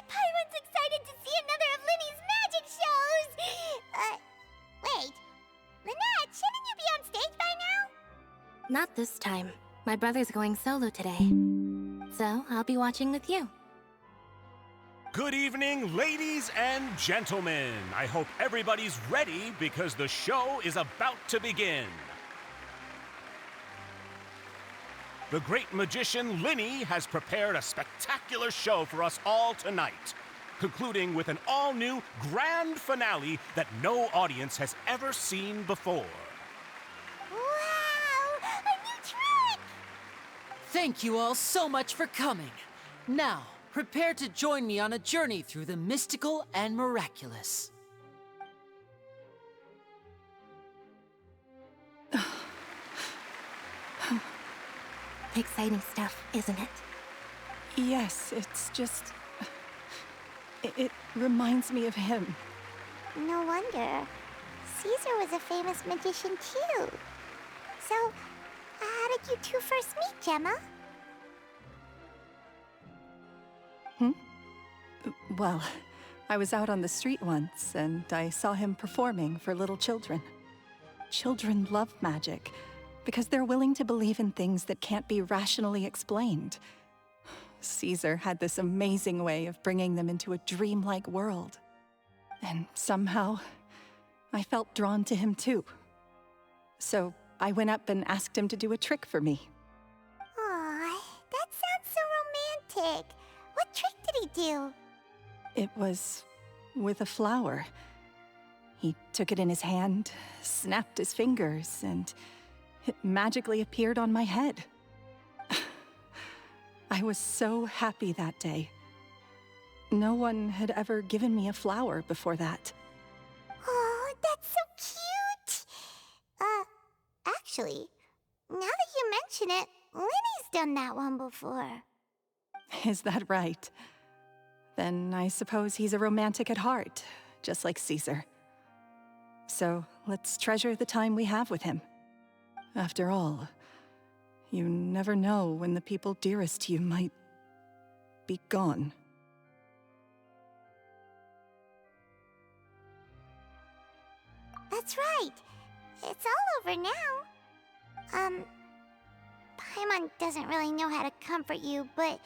Paimon's excited to see another of Linny's magic shows! Wait. Lynette, shouldn't you be on stage by now? Not this time. My brother's going solo today. So, I'll be watching with you. Good evening, ladies and gentlemen. I hope everybody's ready because the show is about to begin. The great magician Linny has prepared a spectacular show for us all tonight, concluding with an all-new grand finale that no audience has ever seen before. Wow! A new trick! Thank you all so much for coming. Now, prepare to join me on a journey through the mystical and miraculous. Exciting stuff, isn't it? Yes, it's just... It reminds me of him. No wonder. Caesar was a famous magician too. So, how did you two first meet, Gemma? Well, I was out on the street once, and I saw him performing for little children. Children love magic, because they're willing to believe in things that can't be rationally explained. Caesar had this amazing way of bringing them into a dreamlike world. And somehow, I felt drawn to him too. So I went up and asked him to do a trick for me. Aw, that sounds so romantic. What trick did he do? It was with a flower. He took it in his hand, snapped his fingers, and it magically appeared on my head. I was so happy that day. No one had ever given me a flower before that. Oh, that's so cute! Actually, now that you mention it, Linny's done that one before. Is that right? Then I suppose he's a romantic at heart, just like Caesar. So let's treasure the time we have with him. After all, you never know when the people dearest to you might be gone. That's right. It's all over now. Paimon doesn't really know how to comfort you, but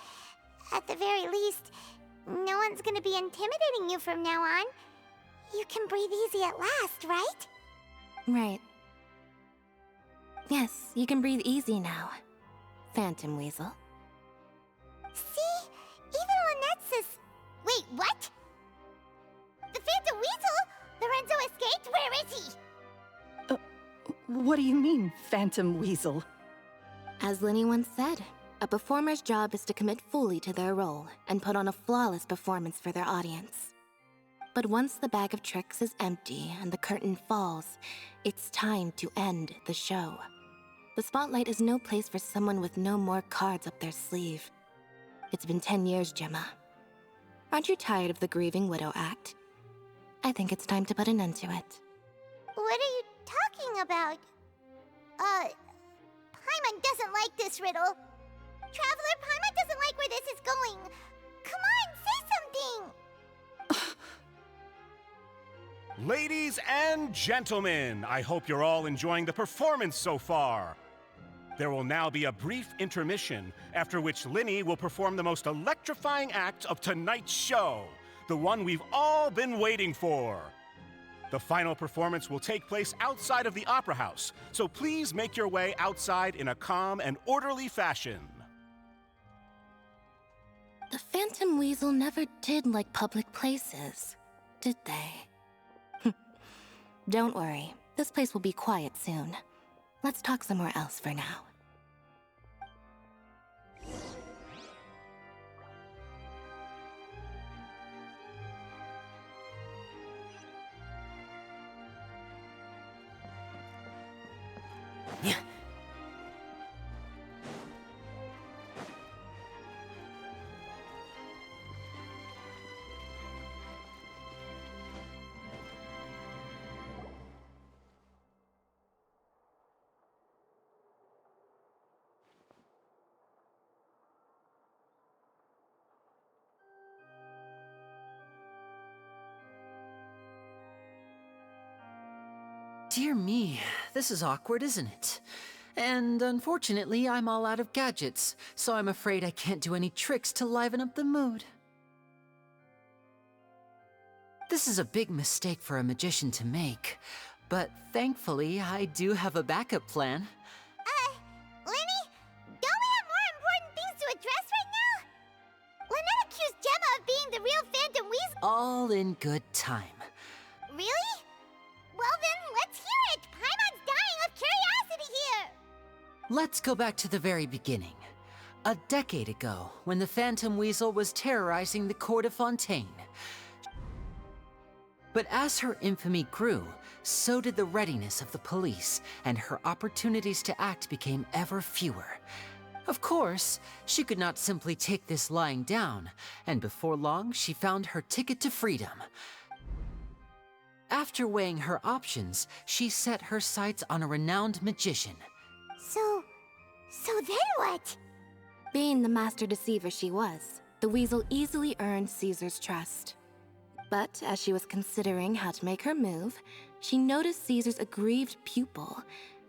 at the very least, no one's gonna be intimidating you from now on. You can breathe easy at last, right? Right. Yes, you can breathe easy now, Phantom Weasel. See? Even Lynette says... Wait, what? The Phantom Weasel? The What do you mean, Phantom Weasel? As Linny once said, a performer's job is to commit fully to their role and put on a flawless performance for their audience. But once the bag of tricks is empty and the curtain falls, it's time to end the show. The spotlight is no place for someone with no more cards up their sleeve. It's been 10 years, Gemma. Aren't you tired of the grieving widow act? I think it's time to put an end to it. What are you talking about? Paimon doesn't like this riddle. Traveler, Paimon doesn't like where this is going. Come on, say something! Ladies and gentlemen, I hope you're all enjoying the performance so far. There will now be a brief intermission, after which Linny will perform the most electrifying act of tonight's show, the one we've all been waiting for. The final performance will take place outside of the Opera House, so please make your way outside in a calm and orderly fashion. The Phantom Weasel never did like public places, did they? Don't worry, this place will be quiet soon. Let's talk somewhere else for now. Dear me, this is awkward, isn't it? And unfortunately, I'm all out of gadgets, so I'm afraid I can't do any tricks to liven up the mood. This is a big mistake for a magician to make, but thankfully, I do have a backup plan. Linny, don't we have more important things to address right now? Lynette accused Gemma of being the real Phantom Weasel. All in good time. Really? Well then, let's hear it! Paimon's dying of curiosity here! Let's go back to the very beginning. A decade ago, when the Phantom Weasel was terrorizing the court of Fontaine. But as her infamy grew, so did the readiness of the police, and her opportunities to act became ever fewer. Of course, she could not simply take this lying down, and before long, she found her ticket to freedom. After weighing her options, she set her sights on a renowned magician. So then what? Being the master deceiver she was, the Weasel easily earned Caesar's trust. But as she was considering how to make her move, she noticed Caesar's aggrieved pupil,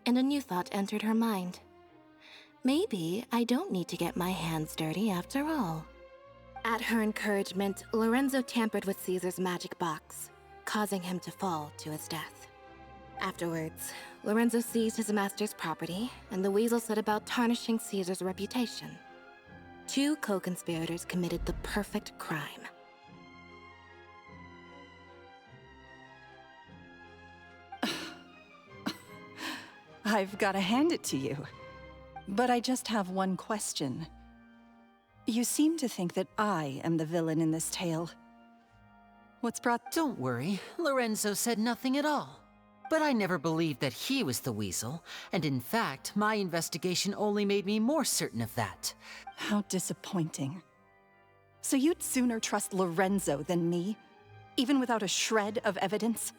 and a new thought entered her mind. Maybe I don't need to get my hands dirty after all. At her encouragement, Lorenzo tampered with Caesar's magic box, causing him to fall to his death. Afterwards, Lorenzo seized his master's property, and the Weasel set about tarnishing Caesar's reputation. Two co-conspirators committed the perfect crime. I've got to hand it to you. But I just have one question. You seem to think that I am the villain in this tale. What's brought... Don't worry, Lorenzo said nothing at all. But I never believed that he was the Weasel, and in fact, my investigation only made me more certain of that. How disappointing. So you'd sooner trust Lorenzo than me? Even without a shred of evidence?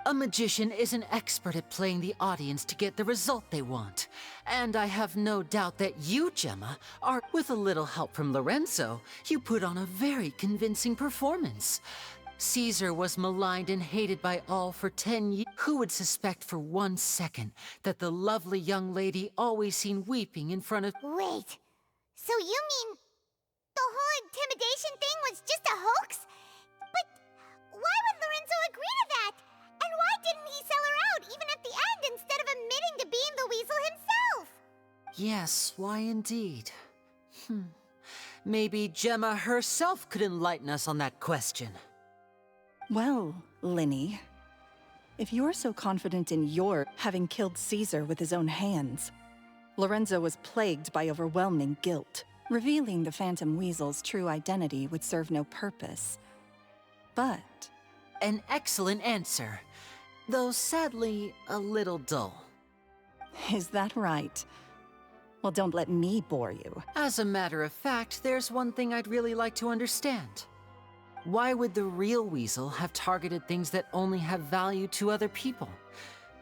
A magician is an expert at playing the audience to get the result they want. And I have no doubt that you, Gemma, are, with a little help from Lorenzo, you put on a very convincing performance. Caesar was maligned and hated by all for 10 years. Who would suspect for 1 second that the lovely young lady always seen weeping in front of... Wait, so you mean the whole intimidation thing was just a hoax? But why would Lorenzo agree to that? And why didn't he sell her out even at the end instead of admitting to being the Weasel himself? Yes, why indeed? Maybe Gemma herself could enlighten us on that question. Well, Linny, If you're so confident in your having killed Caesar with his own hands, Lorenzo was plagued by overwhelming guilt. Revealing the Phantom Weasel's true identity would serve no purpose. But An excellent answer, though sadly a little dull. is that right? Well, don't let me bore you. As a matter of fact, there's one thing I'd really like to understand. Why would the real Weasel have targeted things that only have value to other people?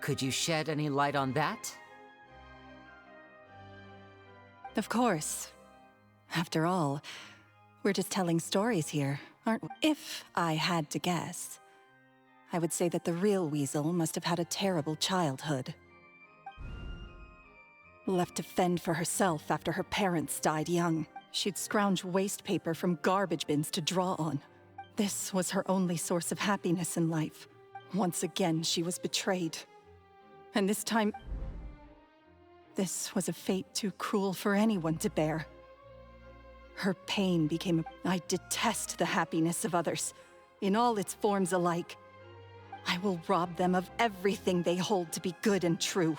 Could you shed any light on that? Of course. After all, we're just telling stories here, aren't we? If I had to guess, I would say that the real Weasel must have had a terrible childhood. Left to fend for herself after her parents died young. She'd scrounge waste paper from garbage bins to draw on. This was her only source of happiness in life. Once again, she was betrayed. And this time, this was a fate too cruel for anyone to bear. Her pain became I detest the happiness of others, in all its forms alike. I will rob them of everything they hold to be good and true.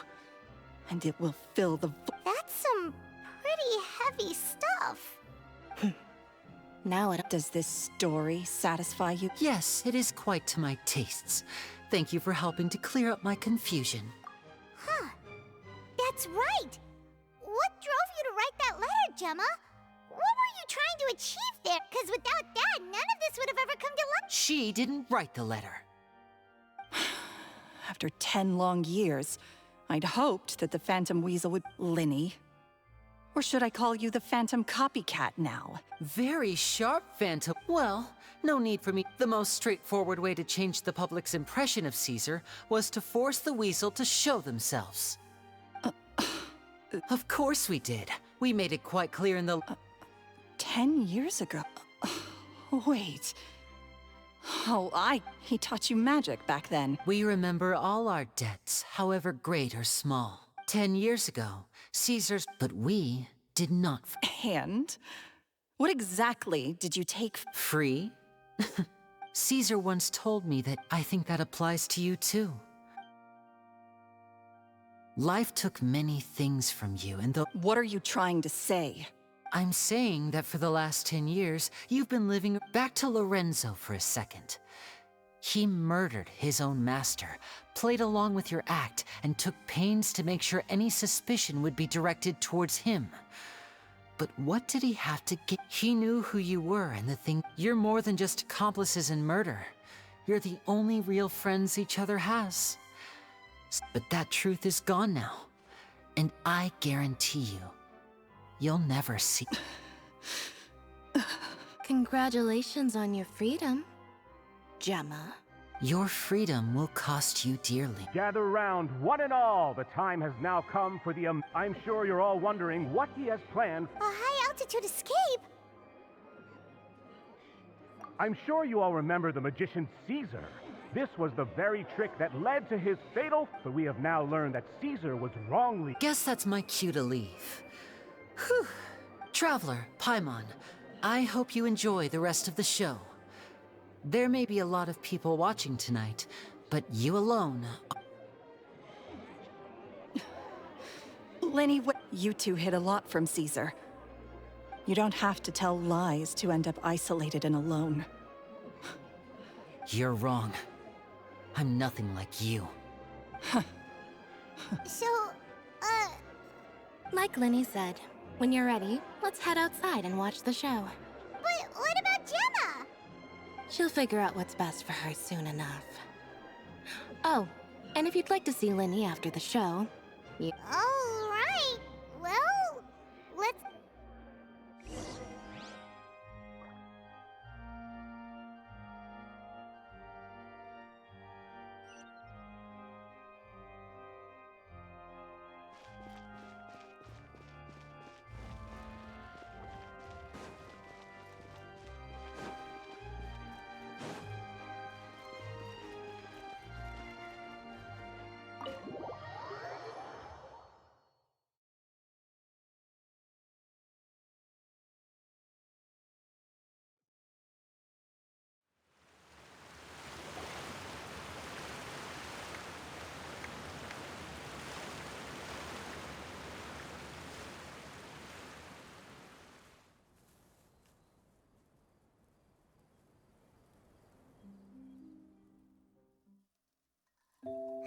And it will fill the That's some pretty heavy stuff. Now it Does this story satisfy you? Yes, it is quite to my tastes. Thank you for helping to clear up my confusion. Huh. That's right. What drove you to write that letter, Gemma? What were you trying to achieve there? Because without that, none of this would have ever come to light. She didn't write the letter. After 10 long years, I'd hoped that the Phantom Weasel would... Linny. Or should I call you the Phantom Copycat now? Very sharp, Phantom. Well, no need for me. The most straightforward way to change the public's impression of Caesar was to force the Weasel to show themselves. Of course we did. We made it quite clear in the... 10 years ago? Wait. Oh, he taught you magic back then. We remember all our debts, however great or small. 10 years ago, Caesar's... But we did not... And? What exactly did you take? Free? Caesar once told me that I think that applies to you too. Life took many things from you, and though... What are you trying to say? I'm saying that for the last 10 years, you've been living... Back to Lorenzo for a second. He murdered his own master, played along with your act, and took pains to make sure any suspicion would be directed towards him. But what did he have to get? He knew who you were and the thing... You're more than just accomplices in murder. You're the only real friends each other has. But that truth is gone now. And I guarantee you, you'll never see... Congratulations on your freedom, Gemma. Your freedom will cost you dearly. Gather round, one and all. The time has now come for the... I'm sure you're all wondering what he has planned. A high-altitude escape? I'm sure you all remember the magician Caesar. This was the very trick that led to his fatal... But we have now learned that Caesar was wrongly... Guess that's my cue to leave. Whew. Traveler, Paimon, I hope you enjoy the rest of the show. There may be a lot of people watching tonight, but you alone... Lenny, you two hid a lot from Caesar. You don't have to tell lies to end up isolated and alone. You're wrong. I'm nothing like you. So, Like Linny said, when you're ready, let's head outside and watch the show. but what about Gemma? She'll figure out what's best for her soon enough. Oh, and if you'd like to see Linny after the show, you... All right. Well, let's...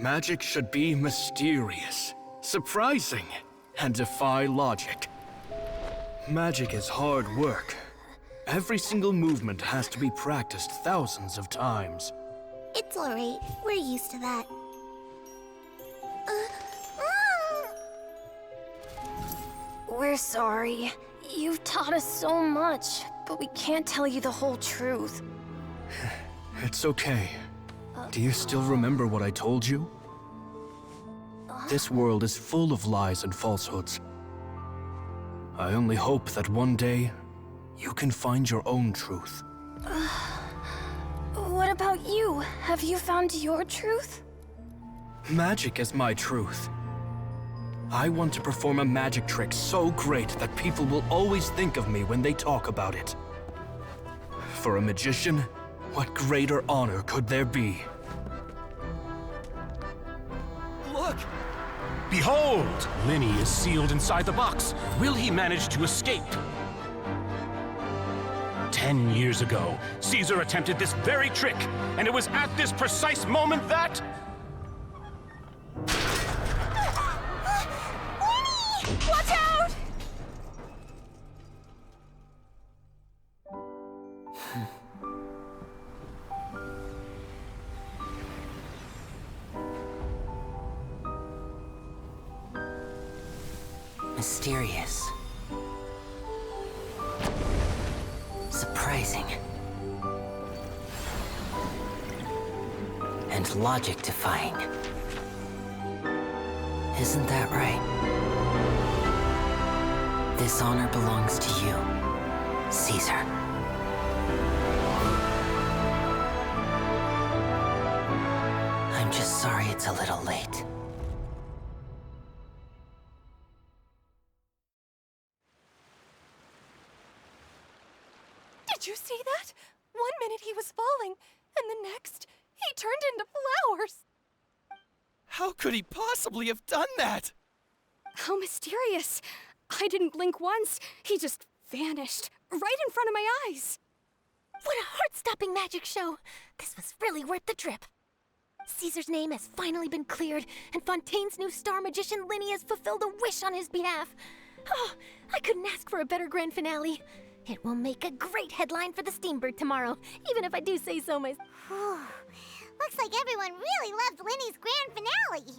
Magic should be mysterious, surprising, and defy logic. Magic is hard work. Every single movement has to be practiced thousands of times. It's alright. We're used to that. We're sorry. You've taught us so much, but we can't tell you the whole truth. It's okay. Do you still remember what I told you? This world is full of lies and falsehoods. I only hope that one day, you can find your own truth. What about you? Have you found your truth? Magic is my truth. I want to perform a magic trick so great that people will always think of me when they talk about it. For a magician, what greater honor could there be? Look! Behold! Linny is sealed inside the box. Will he manage to escape? 10 years ago, Caesar attempted this very trick, and it was at this precise moment that... Watch out! Mysterious. Surprising. And logic-defying. Isn't that right? This honor belongs to you, Caesar. I'm just sorry it's a little late. Did you see that? 1 minute he was falling, and the next, he turned into flowers. How could he possibly have done that? How mysterious. I didn't blink once. He just vanished, right in front of my eyes. What a heart-stopping magic show! This was really worth the trip. Caesar's name has finally been cleared, and Fontaine's new star magician Linny has fulfilled a wish on his behalf. Oh, I couldn't ask for a better grand finale. It will make a great headline for the Steambird tomorrow, even if I do say so myself. Looks like everyone really loved Linny's grand finale.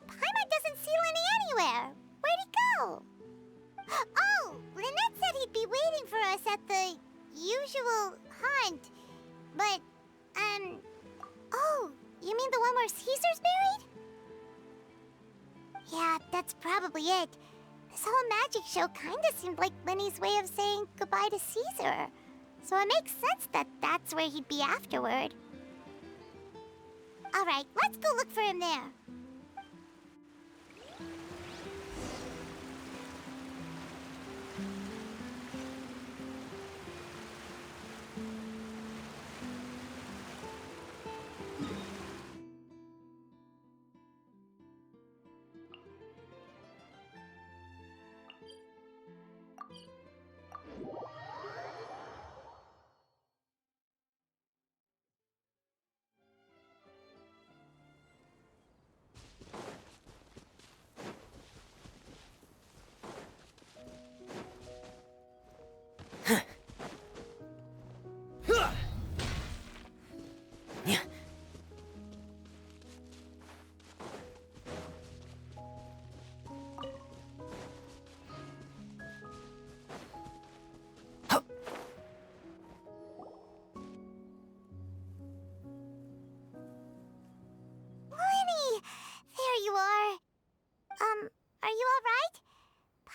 Paimon doesn't see Linny anywhere. Where'd he go? Oh, Lynette said he'd be waiting for us at the usual haunt. But, oh, you mean the one where Caesar's buried? Yeah, that's probably it. This whole magic show kinda seemed like Linny's way of saying goodbye to Caesar. So it makes sense that that's where he'd be afterward. Alright, let's go look for him there.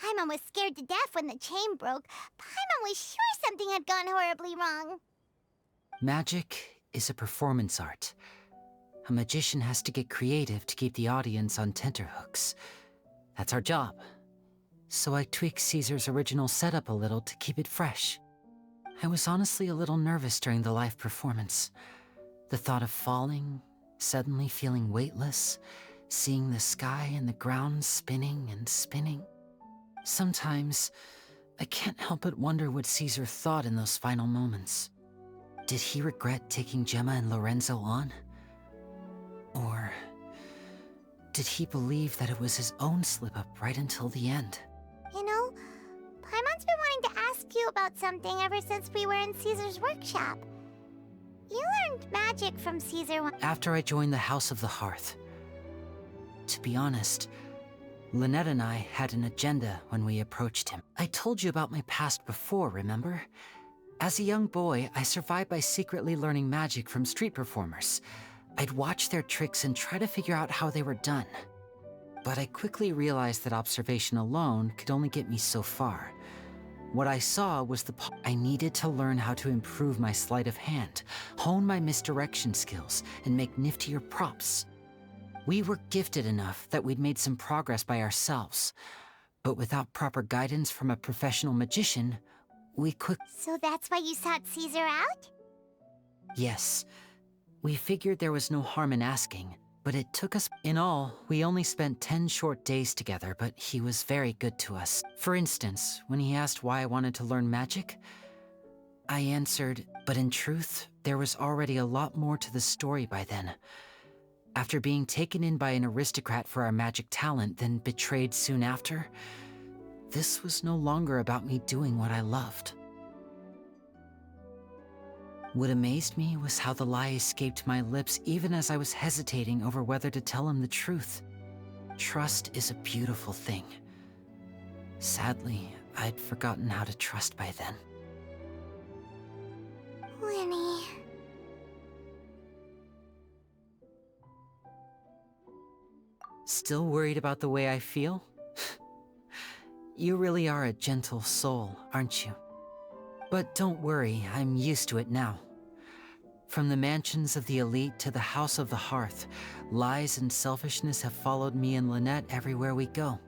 Paimon was scared to death when the chain broke. Paimon was sure something had gone horribly wrong. Magic is a performance art. A magician has to get creative to keep the audience on tenterhooks. That's our job. So I tweaked Caesar's original setup a little to keep it fresh. I was honestly a little nervous during the live performance. The thought of falling, suddenly feeling weightless, seeing the sky and the ground spinning and spinning. Sometimes, I can't help but wonder what Caesar thought in those final moments. Did he regret taking Gemma and Lorenzo on? Or did he believe that it was his own slip-up right until the end? You know, Paimon's been wanting to ask you about something ever since we were in Caesar's workshop. You learned magic from Caesar once. After I joined the House of the Hearth. To be honest, Lynette and I had an agenda when we approached him. I told you about my past before, remember? As a young boy, I survived by secretly learning magic from street performers. I'd watch their tricks and try to figure out how they were done. But I quickly realized that observation alone could only get me so far. What I saw was I needed to learn how to improve my sleight of hand, hone my misdirection skills, and make niftier props. We were gifted enough that we'd made some progress by ourselves, but without proper guidance from a professional magician, we So that's why you sought Caesar out? Yes. We figured there was no harm in asking, but it took us... In all, we only spent 10 short days together, but he was very good to us. For instance, when he asked why I wanted to learn magic, I answered, but in truth, there was already a lot more to the story by then. After being taken in by an aristocrat for our magic talent, then betrayed soon after, this was no longer about me doing what I loved. What amazed me was how the lie escaped my lips even as I was hesitating over whether to tell him the truth. Trust is a beautiful thing. Sadly, I'd forgotten how to trust by then. Winnie. Still worried about the way I feel? You really are a gentle soul, aren't you? But don't worry, I'm used to it now. From the mansions of the elite to the House of the Hearth, lies and selfishness have followed me and Lynette everywhere we go.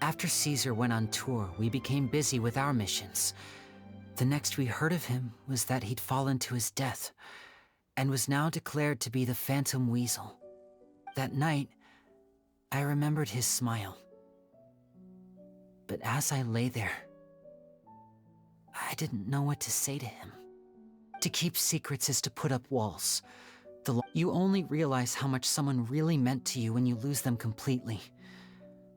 After Caesar went on tour, we became busy with our missions. The next we heard of him was that he'd fallen to his death, and was now declared to be the Phantom Weasel. That night, I remembered his smile. But as I lay there, I didn't know what to say to him. To keep secrets is to put up walls. You only realize how much someone really meant to you when you lose them completely.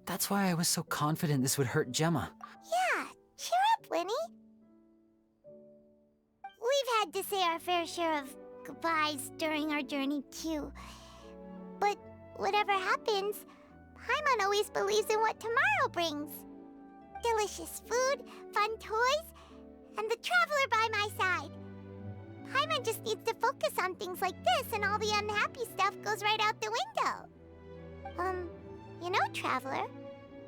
That's why I was so confident this would hurt Gemma. Yeah, cheer up, Winnie. We've had to say our fair share of goodbyes during our journey, too. But whatever happens, Paimon always believes in what tomorrow brings. Delicious food, fun toys, and the Traveler by my side. Paimon just needs to focus on things like this, and all the unhappy stuff goes right out the window. You know, Traveler,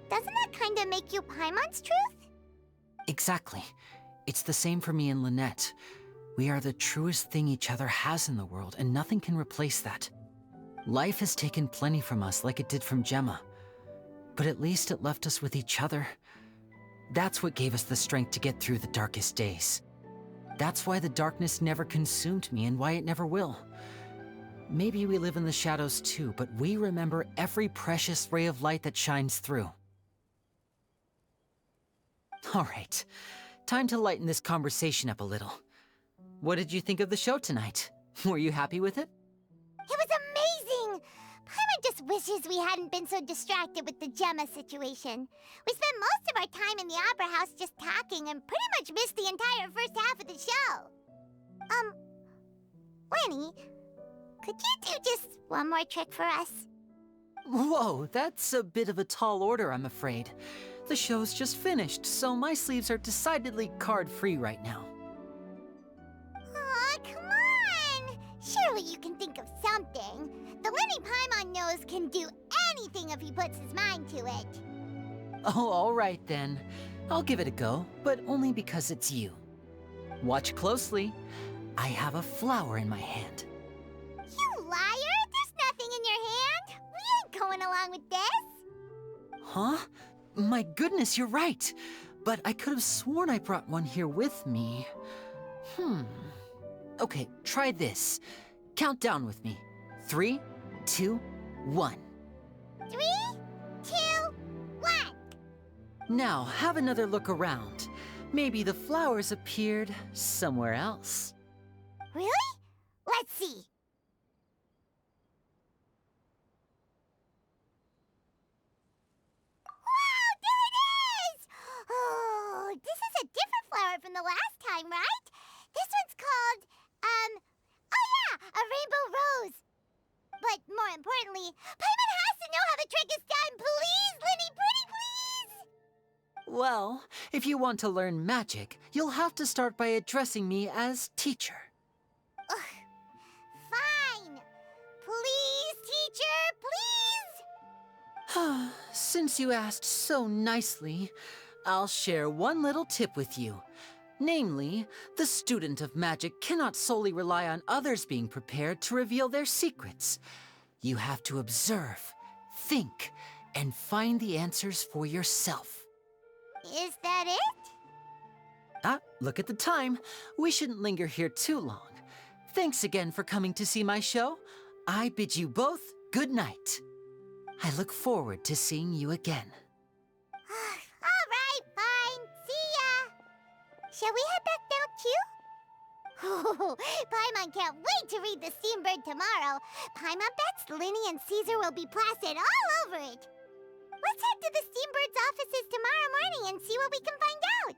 doesn't that kinda make you Paimon's truth? Exactly. It's the same for me and Lynette. We are the truest thing each other has in the world, and nothing can replace that. Life has taken plenty from us, like it did from Gemma. But at least it left us with each other. That's what gave us the strength to get through the darkest days. That's why the darkness never consumed me and why it never will. Maybe we live in the shadows too, but we remember every precious ray of light that shines through. All right, time to lighten this conversation up a little. What did you think of the show tonight? Were you happy with it? It was amazing! Paimon just wishes we hadn't been so distracted with the Gemma situation. We spent most of our time in the Opera House just talking and pretty much missed the entire first half of the show. Winnie, could you do just one more trick for us? Whoa, that's a bit of a tall order, I'm afraid. The show's just finished, so my sleeves are decidedly card-free right now. Aw, come on! Surely you can think of something. The Winnie Paimon knows can do anything if he puts his mind to it. Oh, all right then. I'll give it a go, but only because it's you. Watch closely. I have a flower in my hand. You liar! There's nothing in your hand! We ain't going along with this! Huh? My goodness, you're right. But I could have sworn I brought one here with me. Okay, try this. Count down with me. 3, 2, 1. 3, 2, 1! Now, have another look around. Maybe the flowers appeared somewhere else. Really? Let's see. Wow, there it is! Oh, this is a different flower from the last time, right? This one's called, oh yeah, a rainbow rose. But more importantly, Paimon has to know how the trick is done. Please, Linny, pretty please! Well, if you want to learn magic, you'll have to start by addressing me as teacher. Ugh. Fine. Please, teacher, please! Since you asked so nicely, I'll share one little tip with you. Namely, the student of magic cannot solely rely on others being prepared to reveal their secrets. You have to observe, think, and find the answers for yourself. Is that it? Look at the time. We shouldn't linger here too long. Thanks again for coming to see my show. I bid you both good night. I look forward to seeing you again. All right, fine. See ya. Shall we head back now, too? Paimon can't wait to read The Steambird tomorrow. Paimon bets Linny and Caesar will be plastered all over it. Let's head to the Steambird's offices tomorrow morning and see what we can find out.